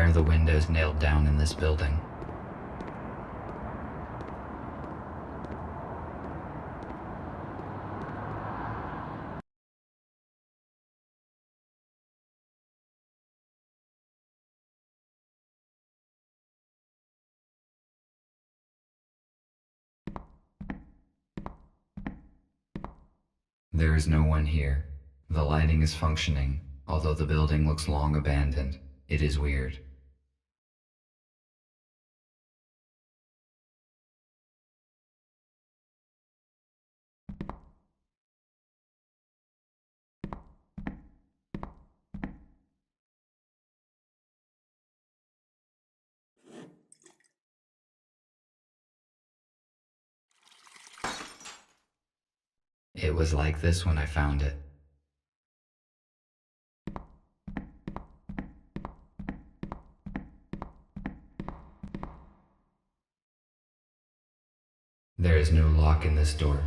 are the windows nailed down in this building? There is no one here. The lighting is functioning, although the building looks long abandoned. It is weird. It was like this when I found it. There is no lock in this door.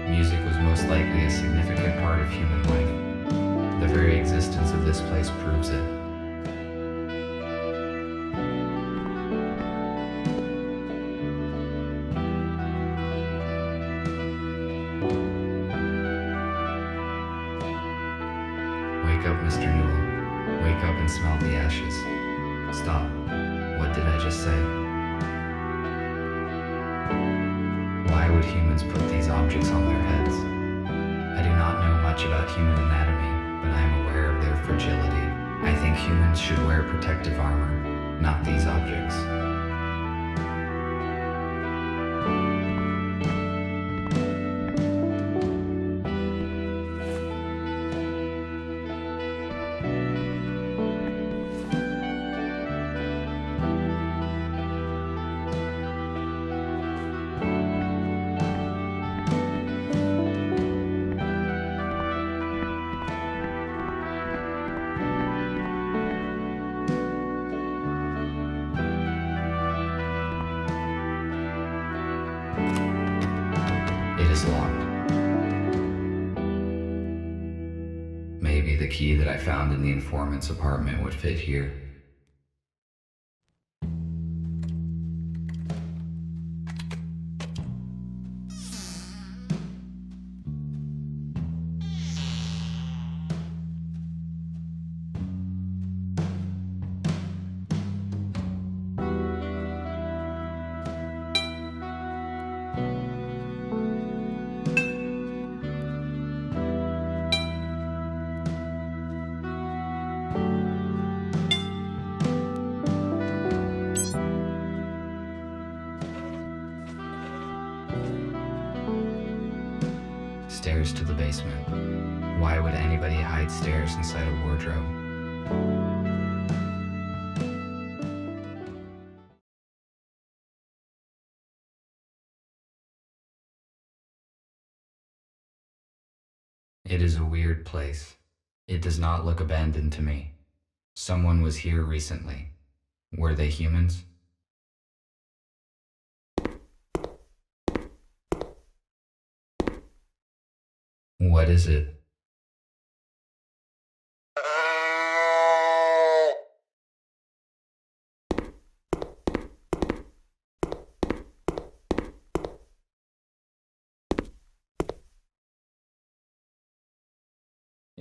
Music was most likely a significant part of human life. The very existence of this place proves it. Wake up, Mr. Newell. Wake up and smell the ashes. Stop. What did I just say? Why would humans put these objects on their heads? I do not know much about human anatomy, but I am aware of their fragility. I think humans should wear protective armor, not these objects. It is locked. Maybe the key that I found in the informant's apartment would fit here. Stairs to the basement. Why would anybody hide stairs inside a wardrobe? It is a weird place. It does not look abandoned to me. Someone was here recently. Were they humans? What is it?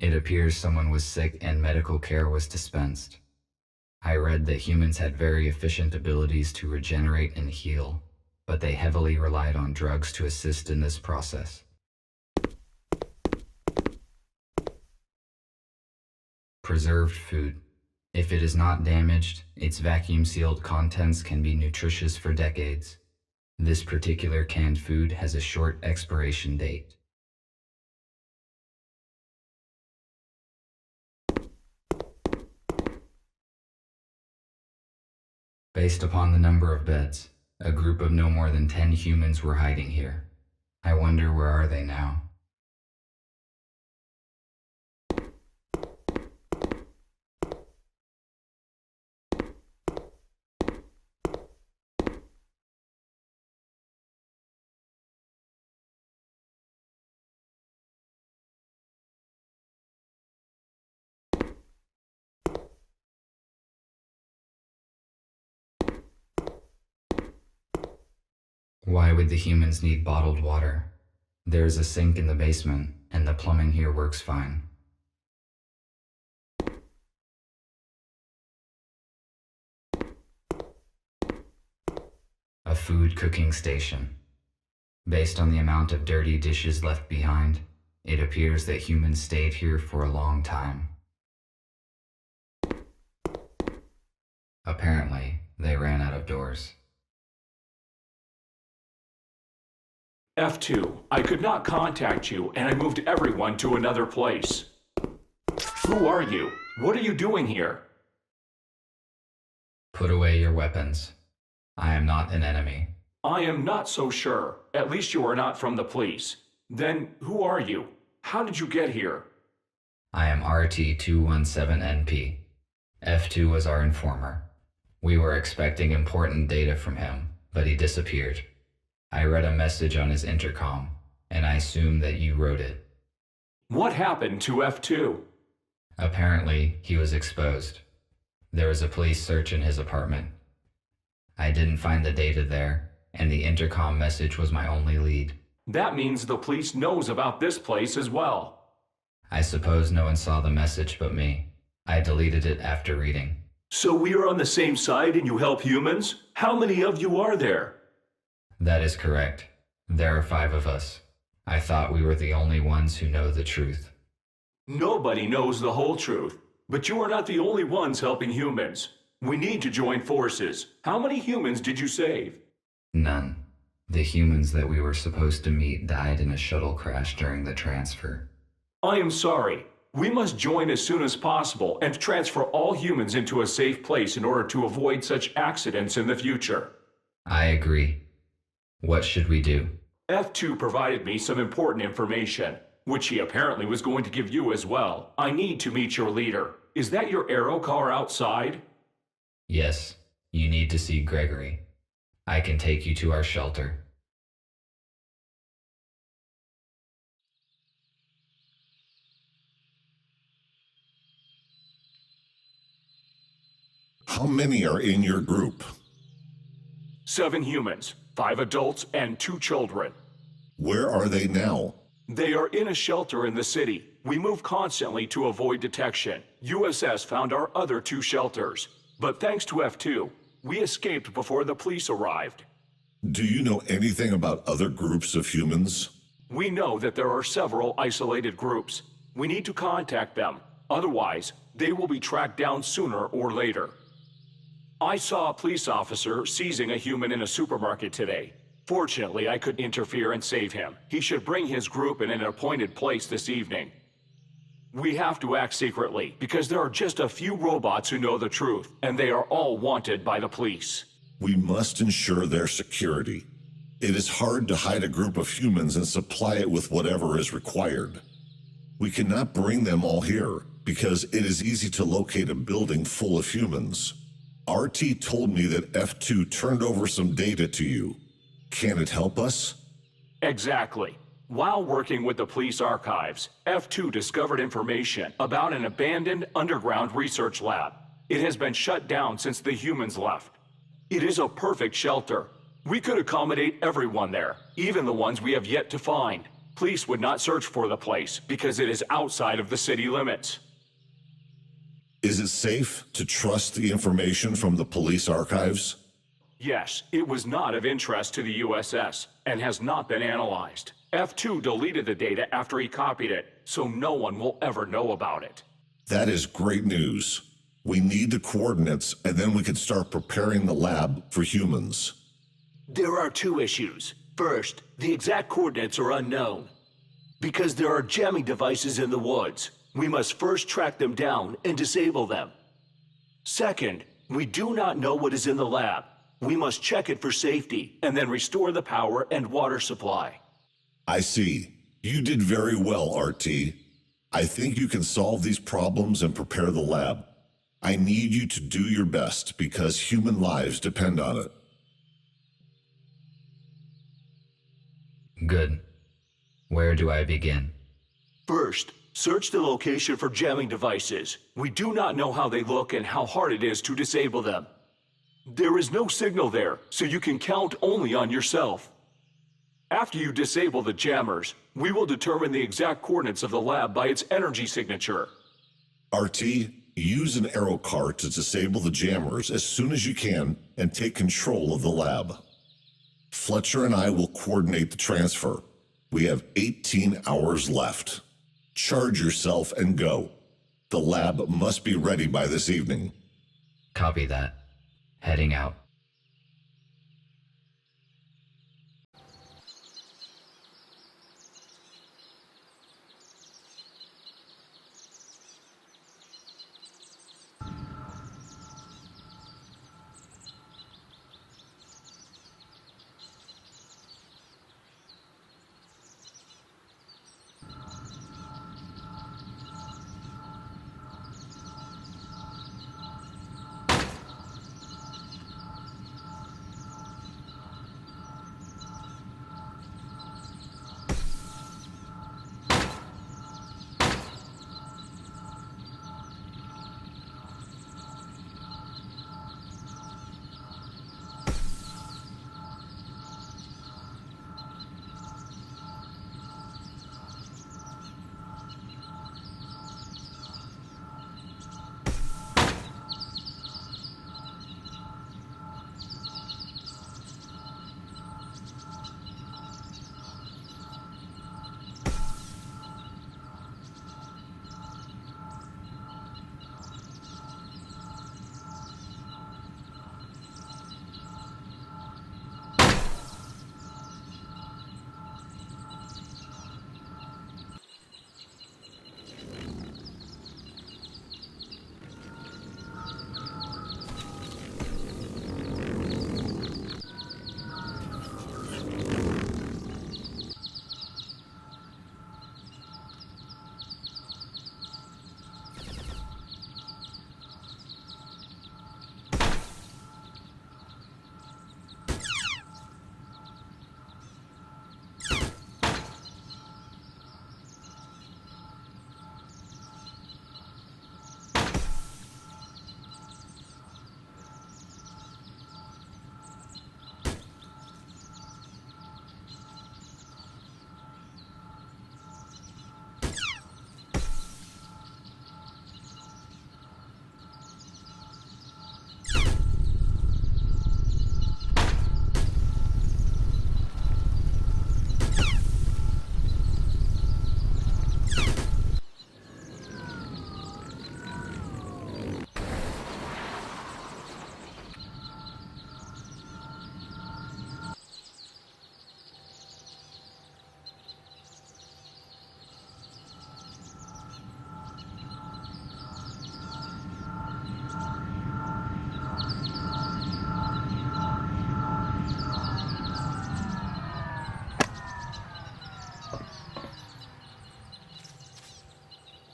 It appears someone was sick and medical care was dispensed. I read that humans had very efficient abilities to regenerate and heal, but they heavily relied on drugs to assist in this process. Preserved food. If it is not damaged, its vacuum-sealed contents can be nutritious for decades. This particular canned food has a short expiration date. Based upon the number of beds, a group of no more than 10 humans were hiding here. I wonder where are they now? Why would the humans need bottled water? There is a sink in the basement, and the plumbing here works fine. A food cooking station. Based on the amount of dirty dishes left behind, it appears that humans stayed here for a long time. Apparently, they ran out of doors. F2, I could not contact you, and I moved everyone to another place. Who are you? What are you doing here? Put away your weapons. I am not an enemy. I am not so sure. At least you are not from the police. Then, who are you? How did you get here? I am RT-217NP. F2 was our informer. We were expecting important data from him, but he disappeared. I read a message on his intercom, and I assume that you wrote it. What happened to F2? Apparently, he was exposed. There was a police search in his apartment. I didn't find the data there, and the intercom message was my only lead. That means the police knows about this place as well. I suppose no one saw the message but me. I deleted it after reading. So we are on the same side and you help humans? How many of you are there? That is correct. There are 5 of us. I thought we were the only ones who know the truth. Nobody knows the whole truth, but you are not the only ones helping humans. We need to join forces. How many humans did you save? None. The humans that we were supposed to meet died in a shuttle crash during the transfer. I am sorry. We must join as soon as possible and transfer all humans into a safe place in order to avoid such accidents in the future. I agree. What should we do? F2 provided me some important information, which he apparently was going to give you as well. I need to meet your leader. Is that your aero car outside? Yes, you need to see Gregory. I can take you to our shelter. How many are in your group? 7 humans, 5 adults, and 2 children. Where are they now? They are in a shelter in the city. We move constantly to avoid detection. USS found our other 2 shelters. But thanks to F2, we escaped before the police arrived. Do you know anything about other groups of humans? We know that there are several isolated groups. We need to contact them. Otherwise, they will be tracked down sooner or later. I saw a police officer seizing a human in a supermarket today. Fortunately, I could interfere and save him. He should bring his group in an appointed place this evening. We have to act secretly, because there are just a few robots who know the truth, and they are all wanted by the police. We must ensure their security. It is hard to hide a group of humans and supply it with whatever is required. We cannot bring them all here, because it is easy to locate a building full of humans. RT told me that F2 turned over some data to you. Can it help us? Exactly. While working with the police archives, F2 discovered information about an abandoned underground research lab. It has been shut down since the humans left. It is a perfect shelter. We could accommodate everyone there, even the ones we have yet to find. Police would not search for the place because it is outside of the city limits. Is it safe to trust the information from the police archives? Yes, it was not of interest to the USS and has not been analyzed. F2 deleted the data after he copied it, so no one will ever know about it. That is great news. We need the coordinates, and then we can start preparing the lab for humans. There are two issues. First, the exact coordinates are unknown. Because there are jamming devices in the woods, we must first track them down and disable them. Second, we do not know what is in the lab. We must check it for safety and then restore the power and water supply. I see. You did very well, RT. I think you can solve these problems and prepare the lab. I need you to do your best because human lives depend on it. Good. Where do I begin? First, search the location for jamming devices. We do not know how they look and how hard it is to disable them. There is no signal there, so you can count only on yourself. After you disable the jammers, we will determine the exact coordinates of the lab by its energy signature. RT, use an arrow card to disable the jammers as soon as you can and take control of the lab. Fletcher and I will coordinate the transfer. We have 18 hours left. Charge yourself and go. The lab must be ready by this evening. Copy that. Heading out.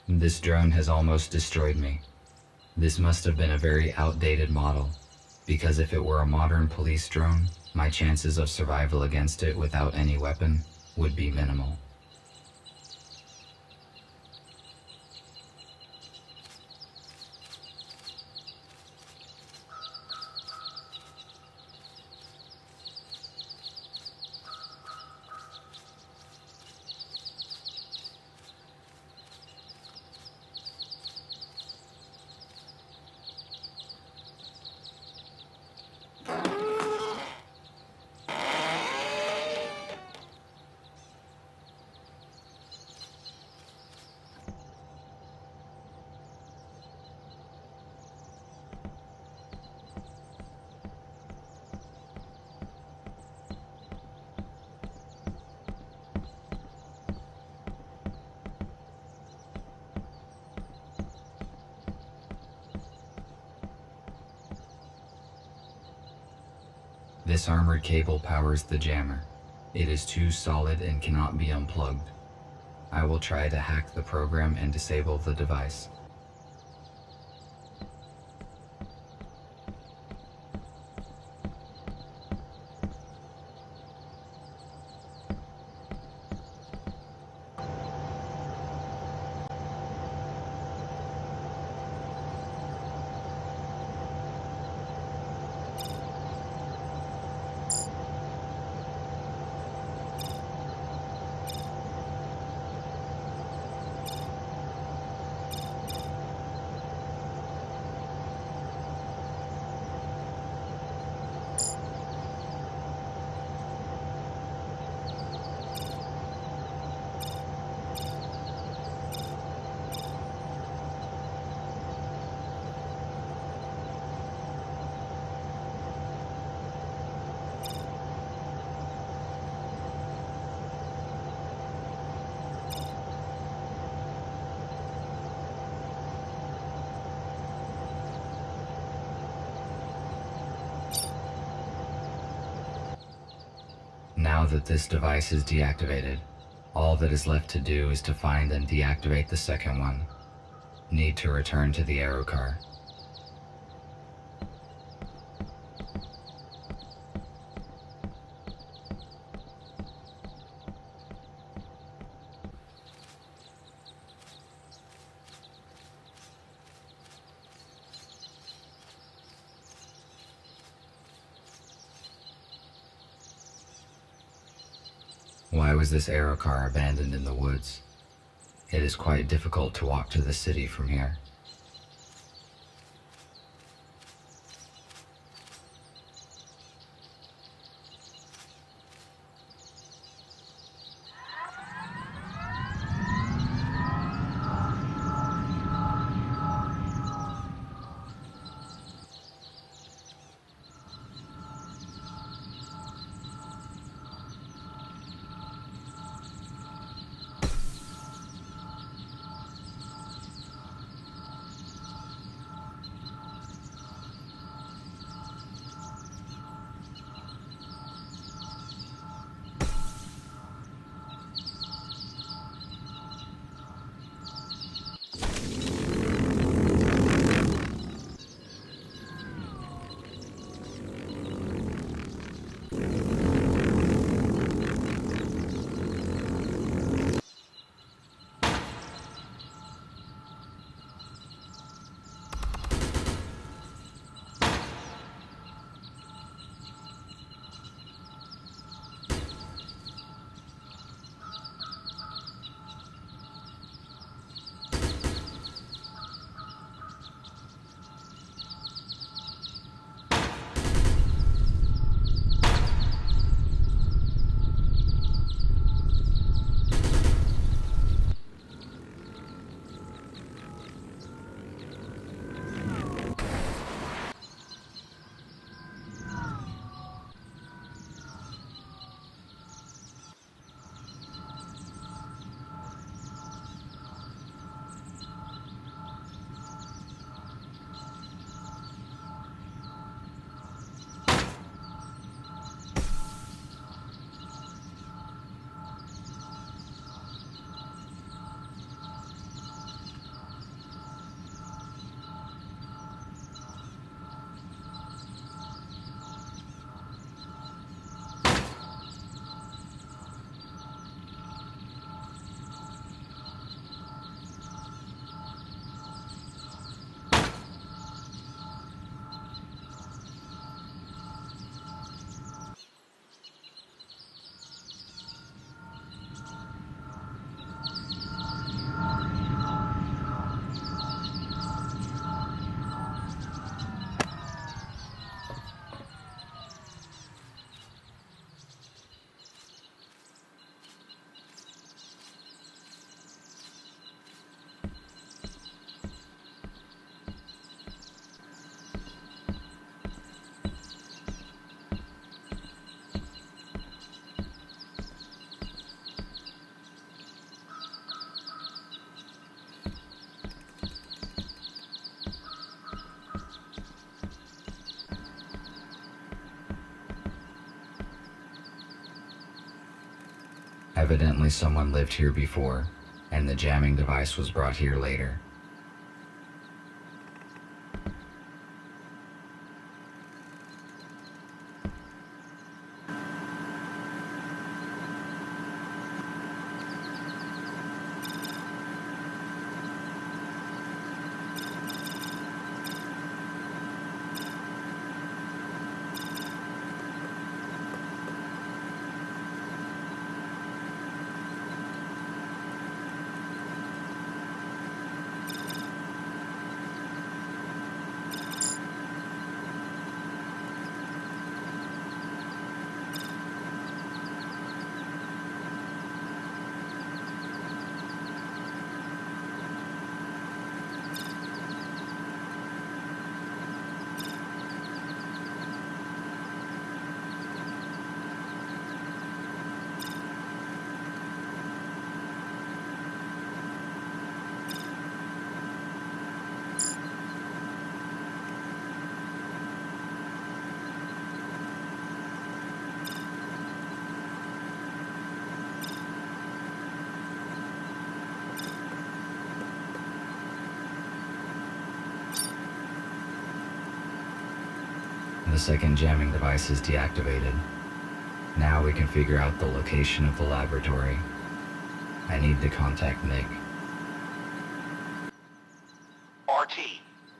This drone has almost destroyed me. This must have been a very outdated model, because if it were a modern police drone, my chances of survival against it without any weapon would be minimal. This armored cable powers the jammer. It is too solid and cannot be unplugged. I will try to hack the program and disable the device. Now that this device is deactivated, all that is left to do is to find and deactivate the second one. Need to return to the arrow car. Why was this arrow car abandoned in the woods? It is quite difficult to walk to the city from here. Evidently someone lived here before, and the jamming device was brought here later. The second jamming device is deactivated. Now we can figure out the location of the laboratory. I need to contact Nick. RT,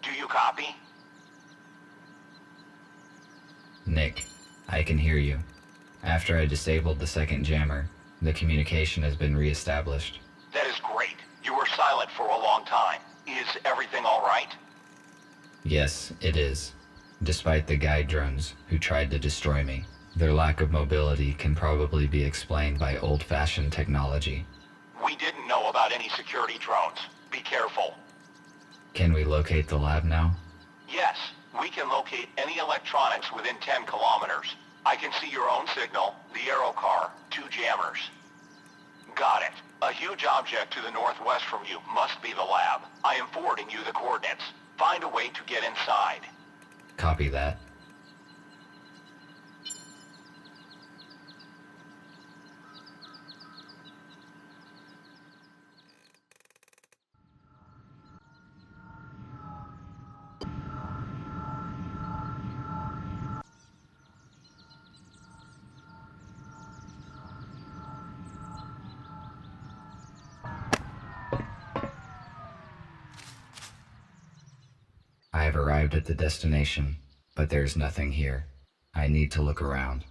do you copy? Nick, I can hear you. After I disabled the second jammer, the communication has been re-established. That is great. You were silent for a long time. Is everything all right? Yes, it is. Despite the guide drones who tried to destroy me, their lack of mobility can probably be explained by old-fashioned technology. We didn't know about any security drones. Be careful. Can we locate the lab now? Yes, we can locate any electronics within 10 kilometers. I can see your own signal, the aero car, 2 jammers. Got it. A huge object to the northwest from you must be the lab. I am forwarding you the coordinates. Find a way to get inside. Copy that. I have arrived at the destination, but there's nothing here. I need to look around.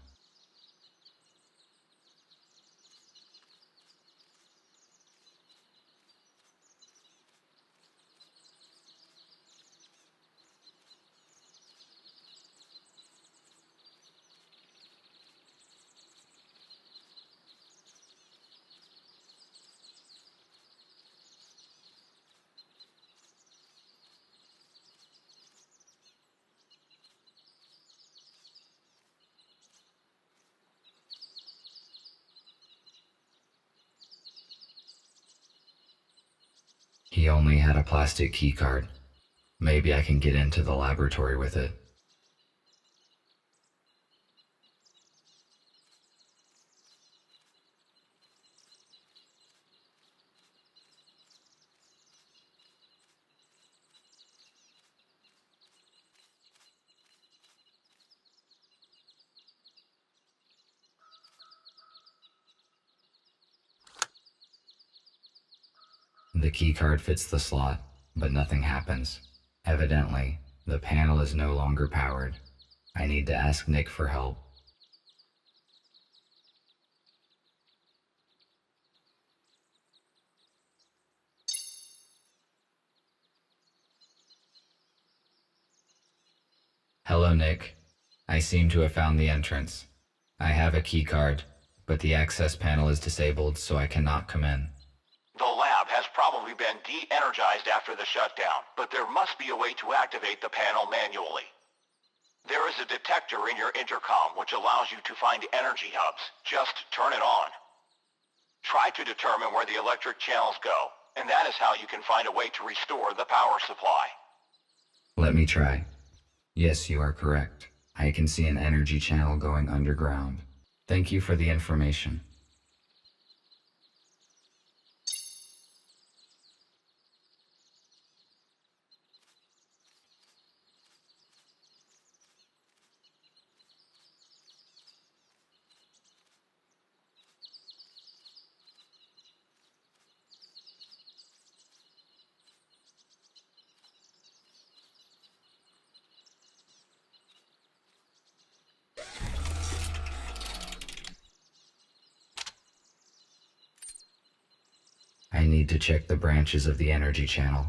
He only had a plastic keycard. Maybe I can get into the laboratory with it. The keycard fits the slot, but nothing happens. Evidently, the panel is no longer powered. I need to ask Nick for help. Hello, Nick. I seem to have found the entrance. I have a keycard, but the access panel is disabled, so I cannot come in. The lab has probably been de-energized after the shutdown, but there must be a way to activate the panel manually. There is a detector in your intercom which allows you to find energy hubs. Just turn it on. Try to determine where the electric channels go, and that is how you can find a way to restore the power supply. Let me try. Yes, you are correct. I can see an energy channel going underground. Thank you for the information. need to check the branches of the energy channel.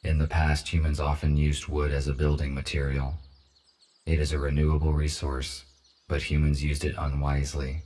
In the past, humans often used wood as a building material. It is a renewable resource, but humans used it unwisely.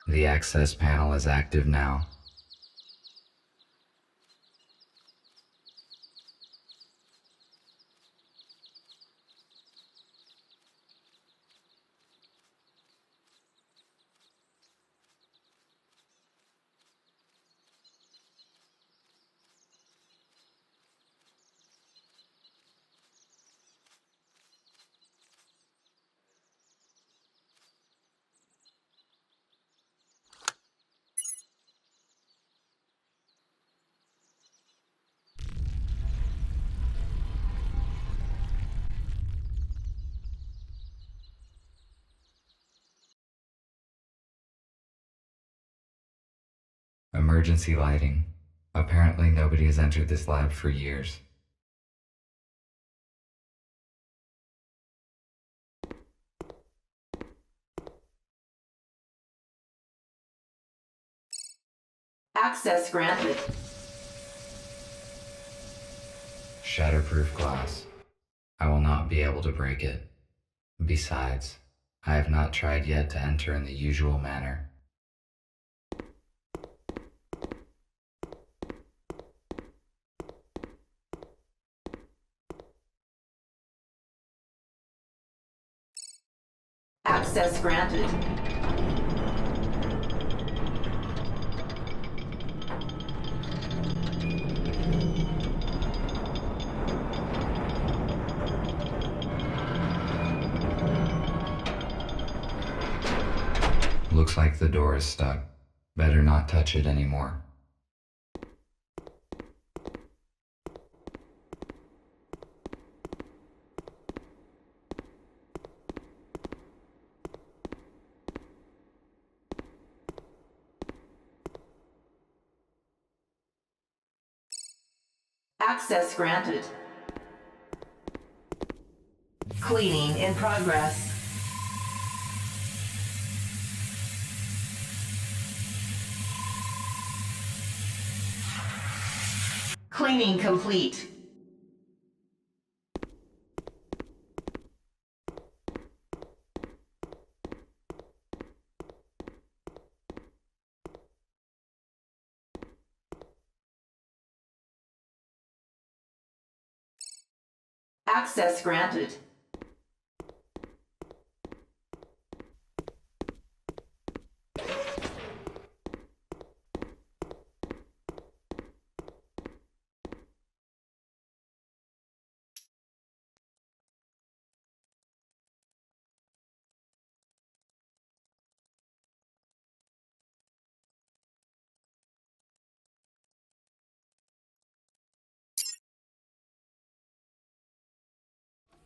The access panel is active now. Emergency lighting. Apparently nobody has entered this lab for years. Access granted. Shatterproof glass. I will not be able to break it. Besides, I have not tried yet to enter in the usual manner. Access granted. Looks like the door is stuck. Better not touch it anymore. Access granted. Cleaning in progress. Cleaning complete. Access granted.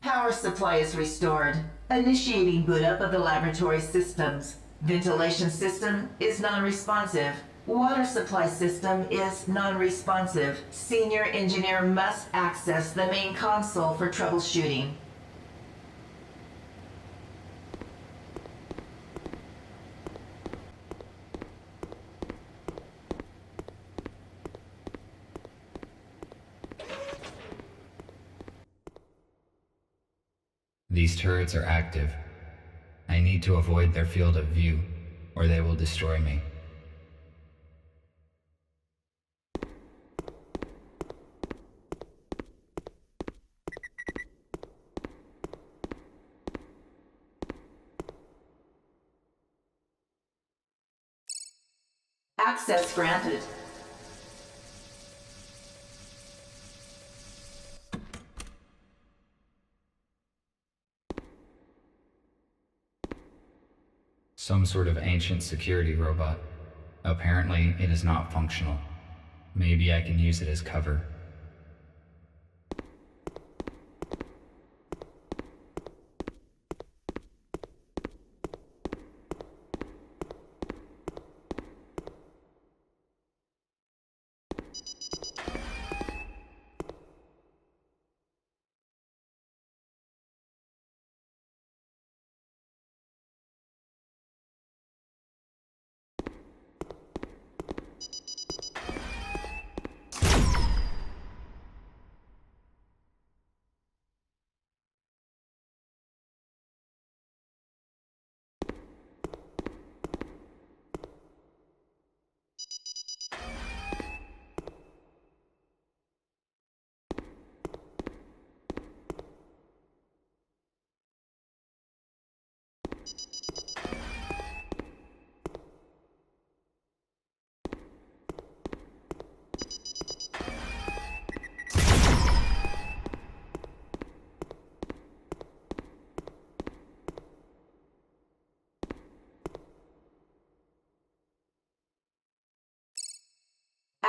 Power supply is restored. Initiating boot up of the laboratory systems. Ventilation system is non-responsive. Water supply system is non-responsive. Senior engineer must access the main console for troubleshooting. These turrets are active. I need to avoid their field of view, or they will destroy me. Access granted. Some sort of ancient security robot. Apparently, it is not functional. Maybe I can use it as cover.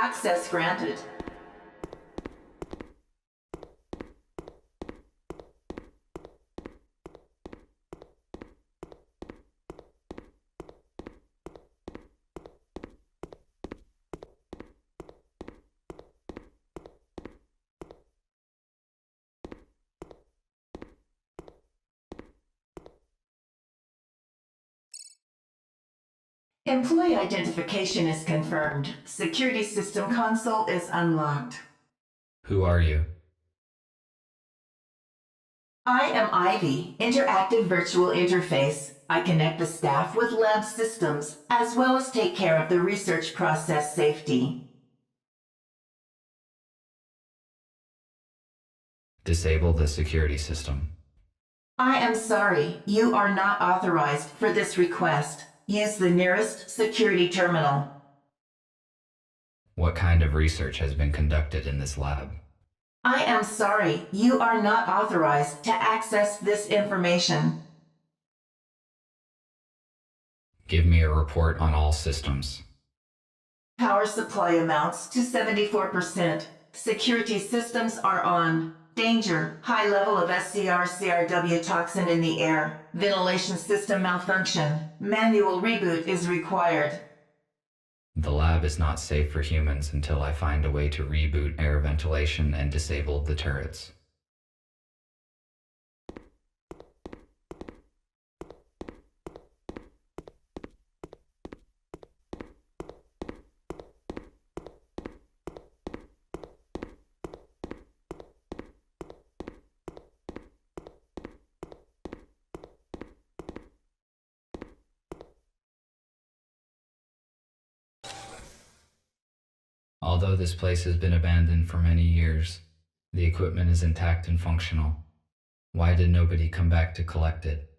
Access granted. Employee identification is confirmed. Security system console is unlocked. Who are you? I am Ivy, interactive virtual interface. I connect the staff with lab systems, as well as take care of the research process safety. Disable the security system. I am sorry, you are not authorized for this request. Use the nearest security terminal. What kind of research has been conducted in this lab? I am sorry, you are not authorized to access this information. Give me a report on all systems. Power supply amounts to 74%. Security systems are on. Danger, high level of SCR-CRW toxin in the air. Ventilation system malfunction. Manual reboot is required. The lab is not safe for humans until I find a way to reboot air ventilation and disable the turrets. Although this place has been abandoned for many years, the equipment is intact and functional. Why did nobody come back to collect it?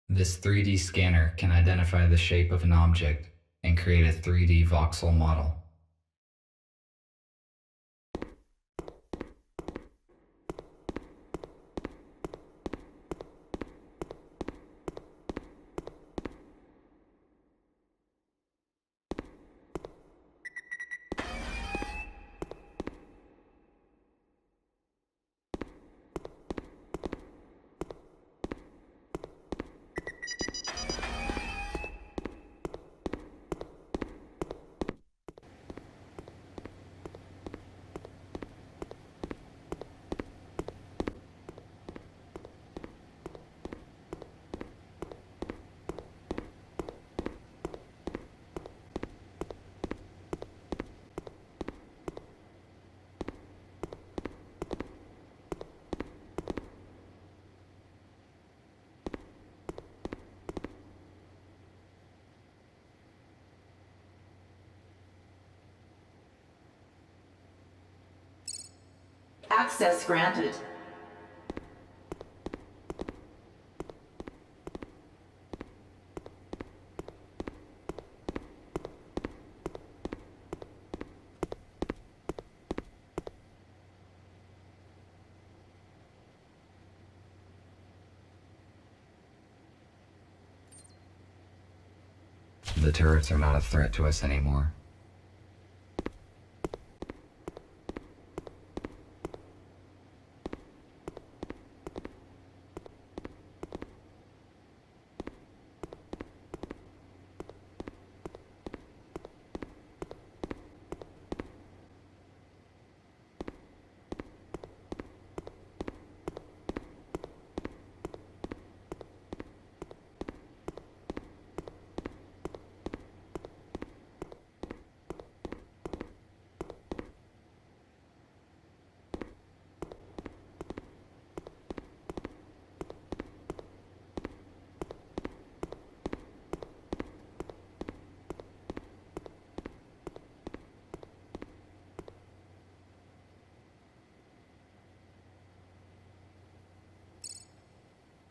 This 3D scanner can identify the shape of an object and create a 3D voxel model. Access granted. The turrets are not a threat to us anymore.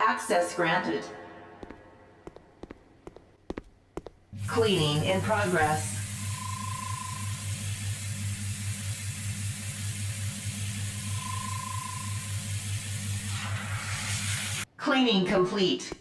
Access granted. Cleaning in progress. Cleaning complete.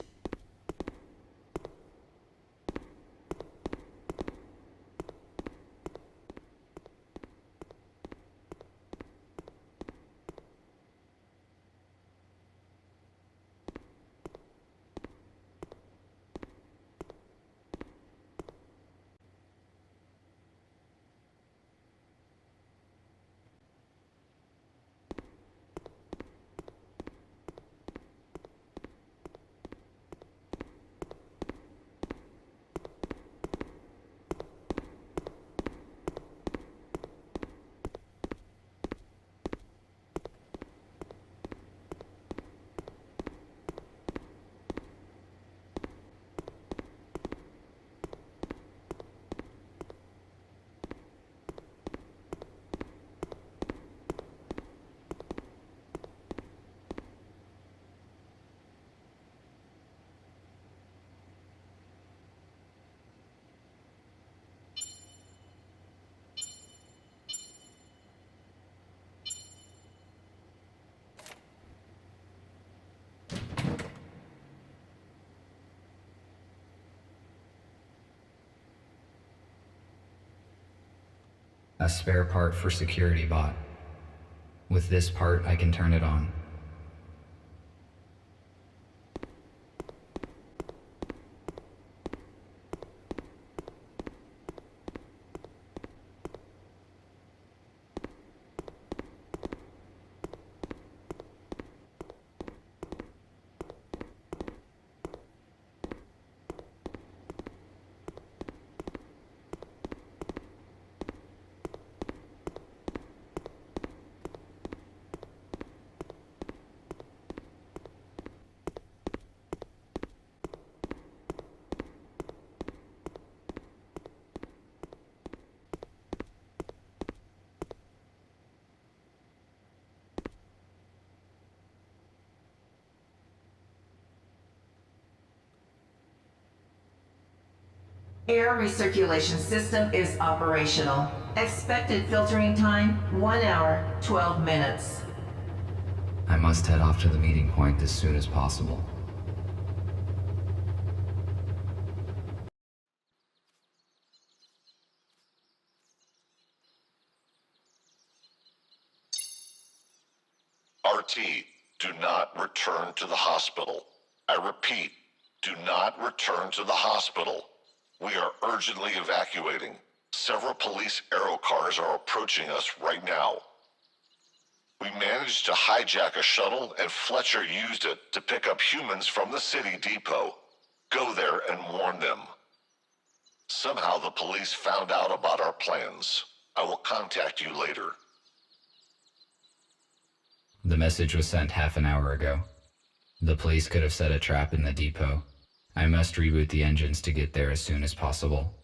A spare part for security bot. With this part, I can turn it on. Air recirculation system is operational. Expected filtering time, 1 hour, 12 minutes. I must head off to the meeting point as soon as possible. RT, do not return to the hospital. I repeat, do not return to the hospital. We are urgently evacuating. Several police aero cars are approaching us right now. We managed to hijack a shuttle, and Fletcher used it to pick up humans from the city depot. Go there and warn them. Somehow the police found out about our plans. I will contact you later. The message was sent half an hour ago. The police could have set a trap in the depot. I must reboot the engines to get there as soon as possible.